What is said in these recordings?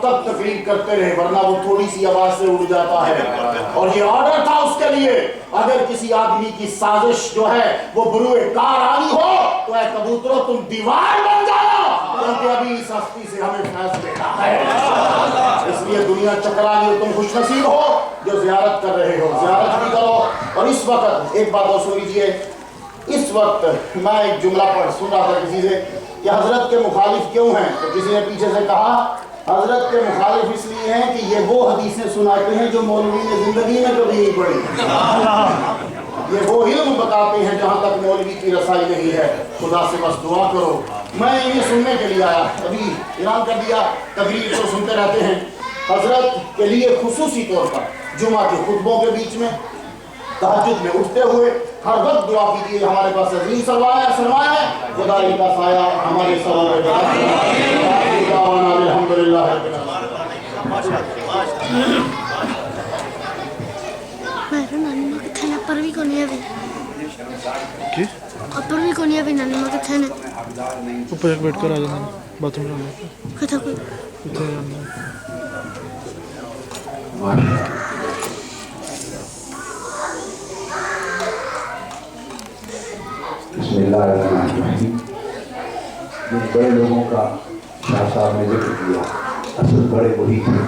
تب تک تقریر کرتے رہے ورنہ وہ تھوڑی سی آواز سے اڑ جاتا ہے. اور یہ آرڈر تھا اس کے لیے اگر کسی آدمی کی سازش جو ہے وہ بروئے کار آنی ہو تو اے کبوتروں تم دیوار بن جاؤ کیونکہ ابھی اس ہستی سے ہمیں فیصلہ لینا ہے. اس لیے دنیا چکرانی ہو تم خوش نصیب ہو جو زیارت کر رہے ہو, زیارت بھی کرو. اور اس وقت ایک بات اور سن لیجیے, اس وقت میں ایک جملہ پڑھ سن رہا تھا کسی سے کہ حضرت کے مخالف کیوں ہیں, تو کسی نے پیچھے سے کہا حضرت کے مخالف اس لیے ہیں کہ یہ وہ حدیثیں سناتے ہیں جو مولوی نے زندگی میں کبھی نہیں پڑھی, یہ وہ علم بتاتے ہیں جہاں تک مولوی کی رسائی نہیں ہے. خدا سے بس دعا کرو. میں یہ سننے کے لیے آیا, ابھی اعلان کر دیا تقریر تو سنتے رہتے ہیں. حضرت کے لیے خصوصی طور پر جمعہ کے خطبوں کے بیچ میں تہجد میں اٹھتے ہوئے ہر وقت دعا کیجیے. ہمارے پاس عظیم سرمایہ ہے, خدا ان کا سایہ ہمارے سروں پہ الحمدللہ. پر بھی کون ہے اوپر بھی کون ہے ابھی نانی ماں کتنے اوپر ایک بیٹھ کر آ جانا باتھ روم کتنا کوئی بسم اللہ الرحمن الرحیم. جن بڑے لوگوں کا شاہ صاحب نے ذکر کیا اصل بڑے وہی تھے,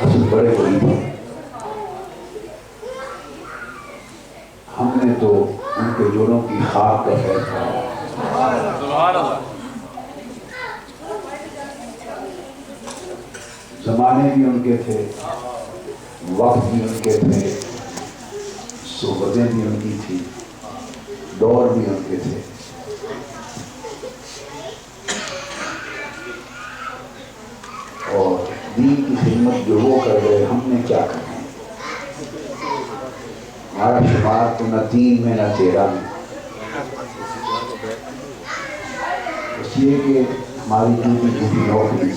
اصل بڑے وہی تھے. ہم نے تو ان کے جوڑوں کی خاک کا خیر کھایا. زمانے بھی ان کے تھے, وقت بھی ان کے تھے, صحبتیں بھی ان کی تھی, دور بھی ان کے تھے. اور دین کی خدمت جو وہ کر رہے ہم نے کیا کرنا, ہمارا شمار تو نہ 3 میں نہ 13 میں. اس لیے کہ ہماری ڈیوٹی جھوٹی نوکری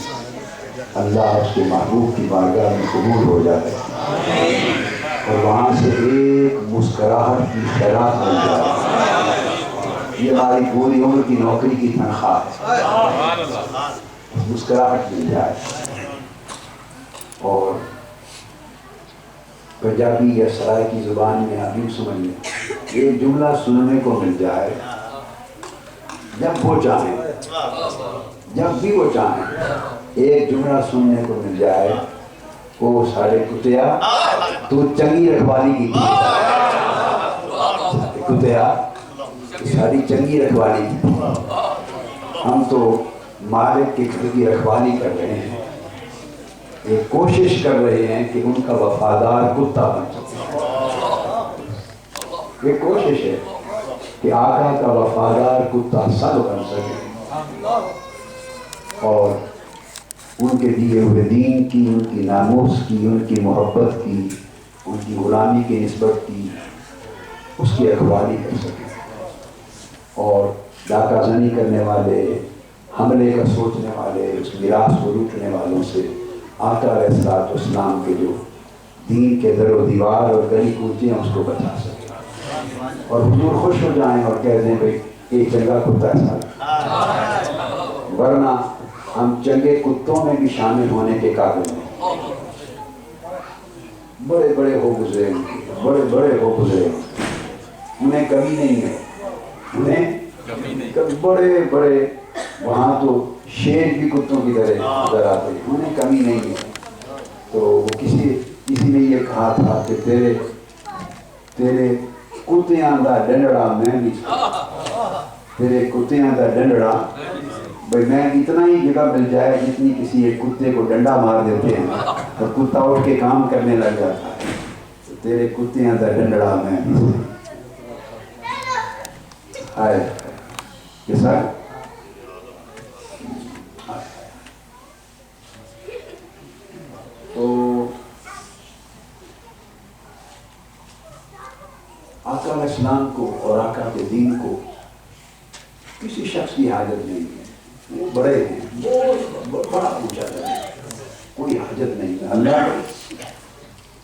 اللہ اس کے محبوب کی بارگاہ میں قبول ہو جائے اور وہاں سے ایک مسکراہٹ کی خیرات مل جائے. یہ ہماری پوری عمر کی نوکری کی تنخواہ ہے, مسکراہٹ مل جائے. اور پنجابی یا سرائے کی زبان میں آپ یوں سمجھ لیں, ایک جملہ سننے کو مل جائے جب وہ چاہیں, جب بھی وہ چاہیں ایک جملہ سننے کو مل جائے. وہ سارے کتیا تو چنگی رکھوالی کی تھی, کتیا ساری چنگی رکھوالی کی تھی. ہم تو مالک کے گھر کی رکھوالی کر رہے ہیں, ایک کوشش کر رہے ہیں کہ ان کا وفادار کتا بن سکے. ایک کوشش ہے کہ آقا کا وفادار کتا سب بن سکے اور ان کے دیے ہوئے دین کی, ان کی ناموس کی, ان کی محبت کی, ان کی غلامی کی نسبت کی, اس کی رکھوالی کر سکے. اور ڈاکہ زنی کرنے والے, حملے کا سوچنے والے, اس میراث کو لوٹنے والوں سے آقا علیہ السلام کے جو دین کے در و دیوار اور گلی کوچے ہیں اس کو بچا سکے. اور حضور خوش ہو جائیں اور کہہ دیں بھائی ایک چنگا کتا ایسا, ورنہ ہم چنگے کتوں میں بھی شامل ہونے کے قابل ہیں. بڑے بڑے ہو گزرے, بڑے بڑے ہو گزرے, انہیں کمی نہیں ہے, انہیں بڑے بڑے وہاں تو شیر بھی کتوں کی طرح نظر آتے ہیں, انہیں کمی نہیں ہے. تو وہ کسی نے یہ کہا تھا کہ تیرے کتیاں دا ڈنڈڑا میں بھی, تیرے کتیاں دا ڈنڈڑا, بھائی میں اتنا ہی جگہ مل جائے جتنی کسی ایک کتے کو ڈنڈا مار دیتے ہیں اور کتا اٹھ کے کام کرنے لگ جاتا ہے, تو تیرے کتیاں دا ڈنڈڑا میں بھی. آئے کیسا تو آقا علیہ السلام کو اور آقا کے دین کو کسی شخص کی حاجت نہیں ہے. وہ بڑے ہیں, بہت بڑا پوچھا جاتا ہے, کوئی حاجت نہیں ہے. اللہ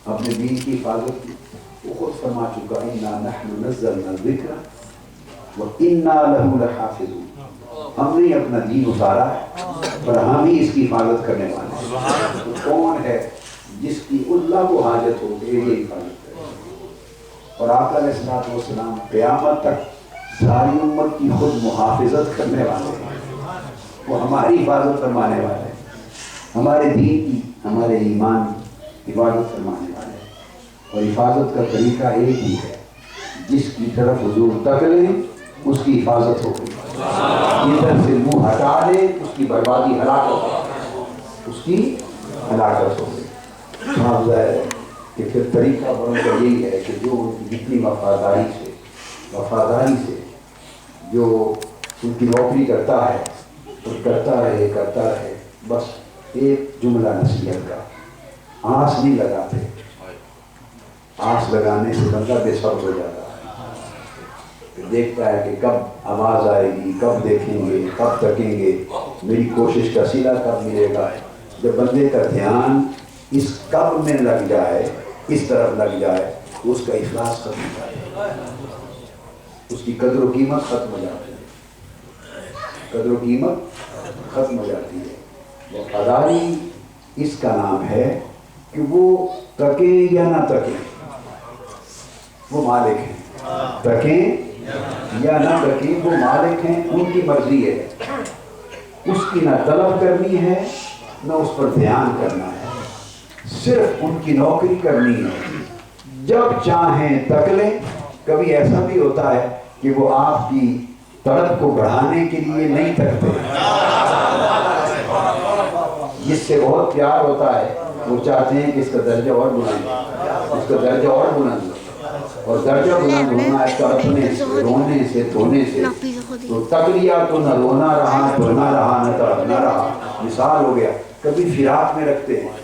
اپنے دین کی حفاظت کی وہ خود فرما چکا, اِنَّا نَحْنُ نَزَّلْنَا الذِّكْرَ وَإِنَّا لَهُ لَحَافِظُونَ. ہم نے اپنا دین اتارا ہے اور ہم ہی اس کی حفاظت کرنے والے ہیں. تو کون ہے جس کی اللہ کو حاجت ہو کہ یہ حفاظت کرے؟ اور آقا علیہ الصلوۃ والسلام قیامت تک ساری امت کی خود محافظت کرنے والے ہیں. وہ ہماری حفاظت فرمانے والے ہیں، ہمارے دین کی، ہمارے ایمان کی حفاظت فرمانے والے ہیں. اور حفاظت کا طریقہ ایک ہی ہے، جس کی طرف حضور تک لیں اس کی حفاظت ہو گئی، ادھر سے منہ ہٹا لے اس کی بربادی ہلاکت ہو گئی، اس کی ہلاکت ہو گئی. معاوضہ ہے کہ پھر طریقہ بڑھوں کا یہی ہے کہ جو ان کی جتنی وفاداری سے جو ان کی نوکری کرتا ہے اور کرتا رہے بس ایک جملہ نصیحت کا، آس نہیں لگاتے. آس لگانے سے بندہ بے صبر ہو جاتا ہے، دیکھتا ہے کہ کب آواز آئے گی، کب دیکھیں گے، کب تکیں گے، میری کوشش کا صلہ کب ملے گا. جب بندے کا دھیان اس کب میں لگ جائے، اس طرف لگ جائے تو اس کا اخلاص ختم ہو جائے، اس کی قدر و قیمت ختم ہو جاتی ہے، قدر و قیمت ختم ہو جاتی ہے. وفاداری اس کا نام ہے کہ وہ تکیں یا نہ تکیں وہ مالک ہیں، تکیں یا نہ تکیں وہ مالک ہیں، ان کی مرضی ہے. اس کی نہ طلب کرنی ہے نہ اس پر دھیان کرنا ہے، صرف ان کی نوکری کرنی ہے. جب چاہیں تک لیں. کبھی ایسا بھی ہوتا ہے کہ وہ آپ کی طلب کو بڑھانے کے لیے نہیں تکتے، جس سے بہت پیار ہوتا ہے وہ چاہتے ہیں کہ اس کا درجہ اور بلند، اس کا درجہ اور بلند، اور درجہ بلند ہونا ہے تڑپنے سے، رونے سے، دھونے سے. تو تک لیا تو نہ رونا رہا، دھونا رہا، نہ تڑپنا رہا. مثال ہو گیا کبھی فراق میں رکھتے ہیں.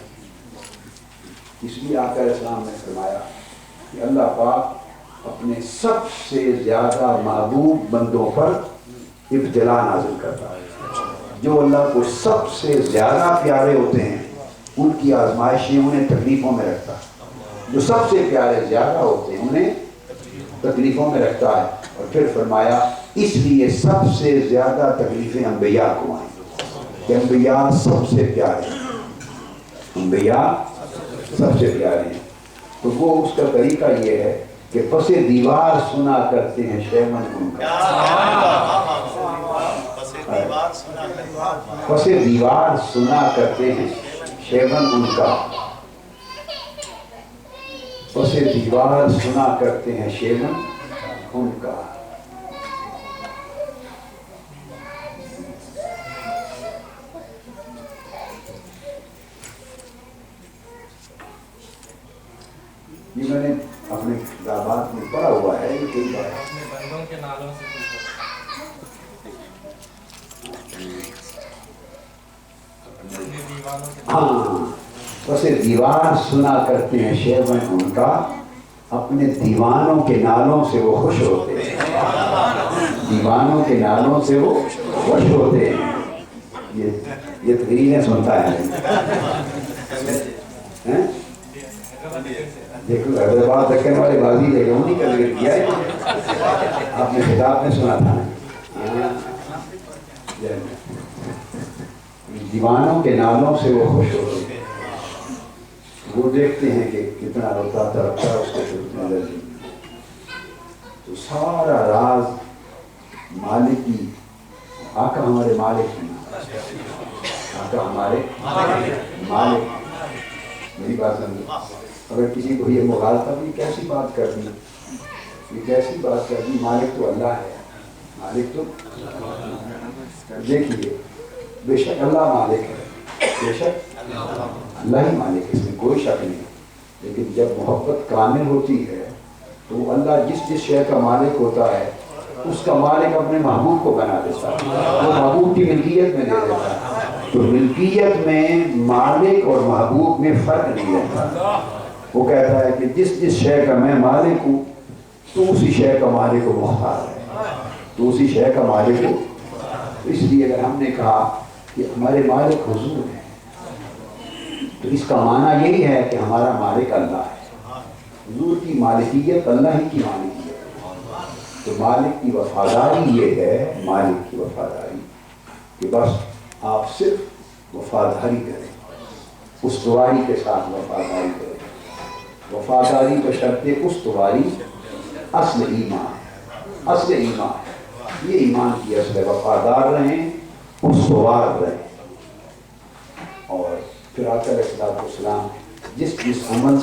اس لیے آقا علیہ السلام نے فرمایا کہ اللہ پاک اپنے سب سے زیادہ محبوب بندوں پر ابتلا نازل کرتا ہے. جو اللہ کو سب سے زیادہ پیارے ہوتے ہیں ان کی آزمائشیں انہیں تکلیفوں میں رکھتا ہے. جو سب سے پیارے زیادہ ہوتے ہیں انہیں تکلیفوں میں رکھتا ہے. اور پھر فرمایا اس لیے سب سے زیادہ تکلیفیں انبیاء کو آئیں کہ انبیاء سب سے پیارے ہیں، انبیاء سب سے پیارے ہیں. تو وہ اس کا طریقہ یہ ہے کہ پس دیوار سنا کرتے ہیں شیمن ان کا، پس دیوار سنا کرتے ہیں شیمن ان کا، پس دیوار سنا کرتے ہیں شیمن ان کا. یہ میں نے اپنے کتابات میں پڑھا ہوا ہے، یہ کئی بار ہاں. بس دیوار سنا کرتے ہیں شیون ان کا، اپنے دیوانوں کے نالوں سے وہ خوش ہوتے ہیں، دیوانوں کے نالوں سے وہ خوش ہوتے ہیں. یہ تقریریں سنتا ہے. دیکھو حیدرآباد دکن والے بازی دیکھے انہیں کا ذکر کیا ہے، آپ نے کتاب میں سنا تھا. دیوانوں کے نالوں سے وہ خوش ہوتے ہیں. وہ دیکھتے ہیں کہ کتنا روتا تڑپتا ہے اس کو نظر. تو سارا راز مالک کی، آقا ہمارے مالک ہیں، آقا ہمارے مالک. میری بات سمجھو، اگر کسی کو یہ مغالطہ بھی کیسی بات کر دی، یہ کیسی بات کر دی، مالک تو اللہ ہے، مالک تو دیکھیے بے شک اللہ مالک ہے، بے شک اللہ ہی مالک ہے، اس میں کوئی شک نہیں. لیکن جب محبت کامل ہوتی ہے تو اللہ جس شے کا مالک ہوتا ہے اس کا مالک اپنے محبوب کو بنا دیتا ہے، وہ محبوب کی ملکیت میں دے دیتا ہے. تو ملکیت میں مالک اور محبوب میں فرق نہیں رہتا. وہ کہتا ہے کہ جس شے کا میں مالک ہوں تو اسی شے کا مالک و مختار ہے، تو اسی شے کا مالک ہو. اس لیے اگر ہم نے کہا کہ ہمارے مالک حضور ہیں تو اس کا معنی یہی ہے کہ ہمارا مالک اللہ ہے. حضور کی مالکیت اللہ ہی کی مالکیت ہے. تو مالک کی وفاداری یہ ہے، مالک کی وفاداری کہ بس آپ صرف وفاداری کریں، استواری کے ساتھ وفاداری کریں۔ وفاداری بشرط استواری اصل ایمان، اصل ایمان، یہ ایمان کی اصل ہے، وفادار رہیں، استوار رہیں۔ اور پھر آقا علیہ السلام جس عمل